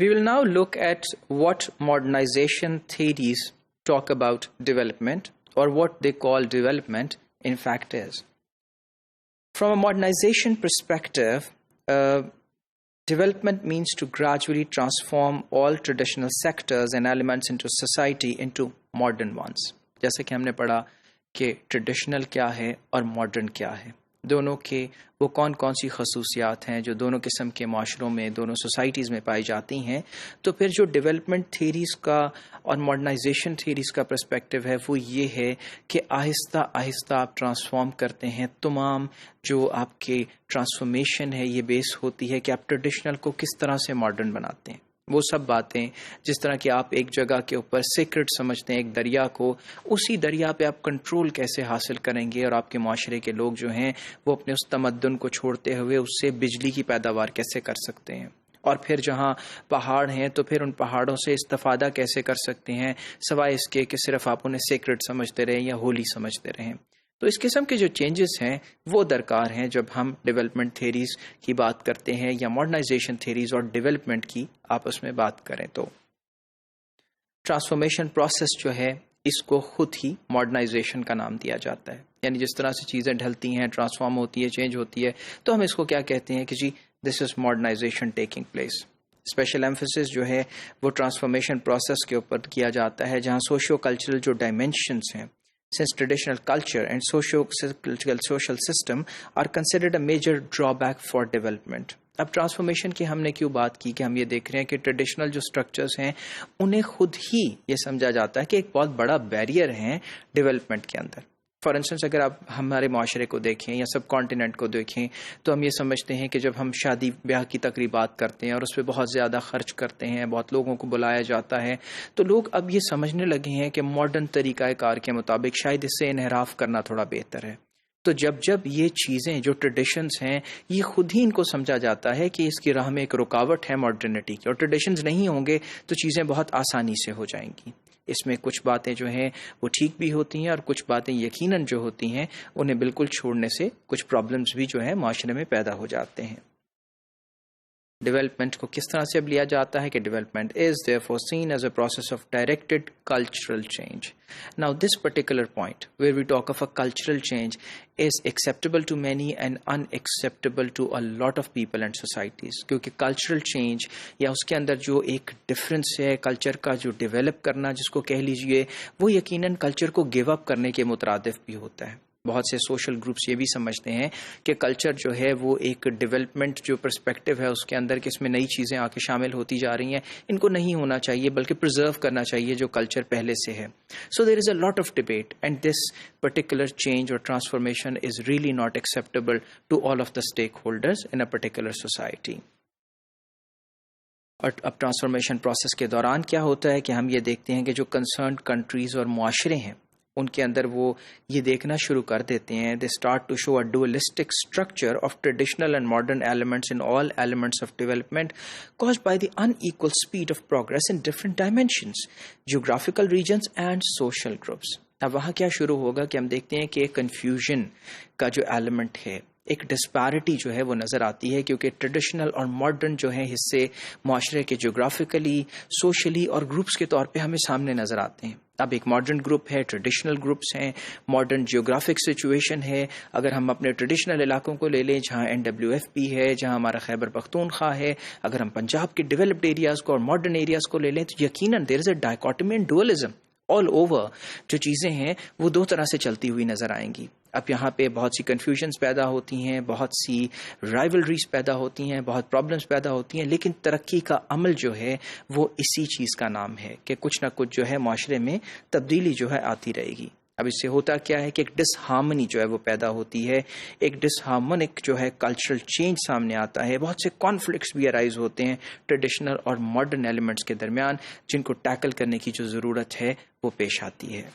We will now look at what modernization theories talk about development, or what they call development in fact is. From a modernization perspective, development means to gradually transform all traditional sectors and elements into society into modern ones. جیسے کہ ہم نے پڑھا کہ traditional کیا ہے اور modern کیا ہے، دونوں کے وہ کون کون سی خصوصیات ہیں جو دونوں قسم کے معاشروں میں، دونوں سوسائٹیز میں پائی جاتی ہیں. تو پھر جو ڈیولپمنٹ تھیریز کا اور ماڈرنائزیشن تھیریز کا پرسپیکٹو ہے وہ یہ ہے کہ آہستہ آہستہ آپ ٹرانسفارم کرتے ہیں. تمام جو آپ کے ٹرانسفارمیشن ہے یہ بیس ہوتی ہے کہ آپ ٹریڈیشنل کو کس طرح سے ماڈرن بناتے ہیں. وہ سب باتیں جس طرح کہ آپ ایک جگہ کے اوپر سیکرٹ سمجھتے ہیں ایک دریا کو، اسی دریا پہ آپ کنٹرول کیسے حاصل کریں گے، اور آپ کے معاشرے کے لوگ جو ہیں وہ اپنے اس تمدن کو چھوڑتے ہوئے اس سے بجلی کی پیداوار کیسے کر سکتے ہیں، اور پھر جہاں پہاڑ ہیں تو پھر ان پہاڑوں سے استفادہ کیسے کر سکتے ہیں، سوائے اس کے کہ صرف آپ انہیں سیکرٹ سمجھتے رہیں یا ہولی سمجھتے رہیں. تو اس قسم کے جو چینجز ہیں وہ درکار ہیں جب ہم ڈیولپمنٹ تھیریز کی بات کرتے ہیں یا ماڈرنائزیشن تھیریز اور ڈیولپمنٹ کی آپس میں بات کریں. تو ٹرانسفارمیشن پروسیس جو ہے اس کو خود ہی ماڈرنائزیشن کا نام دیا جاتا ہے. یعنی جس طرح سے چیزیں ڈھلتی ہیں، ٹرانسفارم ہوتی ہے، چینج ہوتی ہے، تو ہم اس کو کیا کہتے ہیں کہ جی this is modernization taking place. Special emphasis جو ہے وہ ٹرانسفارمیشن پروسیس کے اوپر کیا جاتا ہے جہاں سوشیو کلچرل جو ڈائمینشنس ہیں، since traditional culture and social system are considered a major drawback for development. اب ٹرانسفارمیشن کی ہم نے کیوں بات کی کہ ہم یہ دیکھ رہے ہیں کہ ٹریڈیشنل جو سٹرکچرز ہیں انہیں خود ہی یہ سمجھا جاتا ہے کہ ایک بہت بڑا بیریئر ہیں ڈیولپمنٹ کے اندر. فار انسٹنس اگر آپ ہمارے معاشرے کو دیکھیں یا سب کانٹیننٹ کو دیکھیں تو ہم یہ سمجھتے ہیں کہ جب ہم شادی بیاہ کی تقریبات کرتے ہیں اور اس پہ بہت زیادہ خرچ کرتے ہیں، بہت لوگوں کو بلایا جاتا ہے، تو لوگ اب یہ سمجھنے لگے ہیں کہ ماڈرن طریقہ کار کے مطابق شاید اس سے انحراف کرنا تھوڑا بہتر ہے. تو جب یہ چیزیں جو ٹریڈیشنز ہیں یہ خود ہی ان کو سمجھا جاتا ہے کہ اس کی راہ میں ایک رکاوٹ ہے ماڈرنٹی کی، اور ٹریڈیشنز نہیں ہوں گے تو چیزیں بہت آسانی سے ہو جائیں گی. اس میں کچھ باتیں جو ہیں وہ ٹھیک بھی ہوتی ہیں اور کچھ باتیں یقیناً جو ہوتی ہیں انہیں بالکل چھوڑنے سے کچھ پرابلمز بھی جو ہیں معاشرے میں پیدا ہو جاتے ہیں. ڈیولپمنٹ کو کس طرح سے اب لیا جاتا ہے کہ development is therefore seen as a process of directed cultural change. Now this particular point where we talk of a cultural change is acceptable to many and unacceptable to a lot of people and societies. کیونکہ cultural change یا اس کے اندر جو ایک difference ہے culture کا جو develop کرنا جس کو کہہ لیجئے، وہ یقیناً کلچر کو گیو اپ کرنے کے مترادف بھی ہوتا ہے. بہت سے سوشل گروپس یہ بھی سمجھتے ہیں کہ کلچر جو ہے وہ ایک ڈیولپمنٹ جو پرسپیکٹو ہے اس کے اندر کہ اس میں نئی چیزیں آ کے شامل ہوتی جا رہی ہیں، ان کو نہیں ہونا چاہیے بلکہ پرزرو کرنا چاہیے جو کلچر پہلے سے ہے. So there is a lot of debate and this particular change اور transformation is really not acceptable to all of the stakeholders in a particular society. اور اب ٹرانسفارمیشن پروسیس کے دوران کیا ہوتا ہے کہ ہم یہ دیکھتے ہیں کہ جو کنسرنڈ کنٹریز اور معاشرے ہیں ان کے اندر وہ یہ دیکھنا شروع کر دیتے ہیں، they start to show a dualistic structure of traditional and modern elements in all elements of development caused by the unequal speed of progress in different dimensions, geographical regions and social groups. اب وہاں کیا شروع ہوگا کہ ہم دیکھتے ہیں کہ ایک کنفیوژن کا جو ایلیمنٹ ہے، ایک ڈسپیرٹی جو ہے وہ نظر آتی ہے، کیونکہ ٹریڈیشنل اور ماڈرن جو ہیں حصے معاشرے کے جغرافیکلی، سوشلی اور گروپس کے طور پہ ہمیں سامنے نظر آتے ہیں. اب ایک ماڈرن گروپ ہے، ٹریڈیشنل گروپس ہیں، ماڈرن جیوگرافک سچویشن ہے. اگر ہم اپنے ٹریڈیشنل علاقوں کو لے لیں جہاں NWFP ہے، جہاں ہمارا خیبر پختونخوا ہے، اگر ہم پنجاب کے ڈیولپڈ ایریاز کو اور ماڈرن ایریاز کو لے لیں تو یقیناً there is a dichotomy and dualism all over. جو چیزیں ہیں وہ دو طرح سے چلتی ہوئی نظر آئیں گی. اب یہاں پہ بہت سی کنفیوژنز پیدا ہوتی ہیں، بہت سی رائیولریز پیدا ہوتی ہیں، بہت پرابلمز پیدا ہوتی ہیں، لیکن ترقی کا عمل جو ہے وہ اسی چیز کا نام ہے کہ کچھ نہ کچھ جو ہے معاشرے میں تبدیلی جو ہے آتی رہے گی. اب اس سے ہوتا کیا ہے کہ ایک ڈس ہارمنی جو ہے وہ پیدا ہوتی ہے، ایک ڈس ہارمونک جو ہے کلچرل چینج سامنے آتا ہے. بہت سے کانفلکٹس بھی ارائز ہوتے ہیں ٹریڈیشنل اور ماڈرن ایلیمنٹس کے درمیان، جن کو ٹیکل کرنے کی جو ضرورت ہے وہ پیش آتی ہے.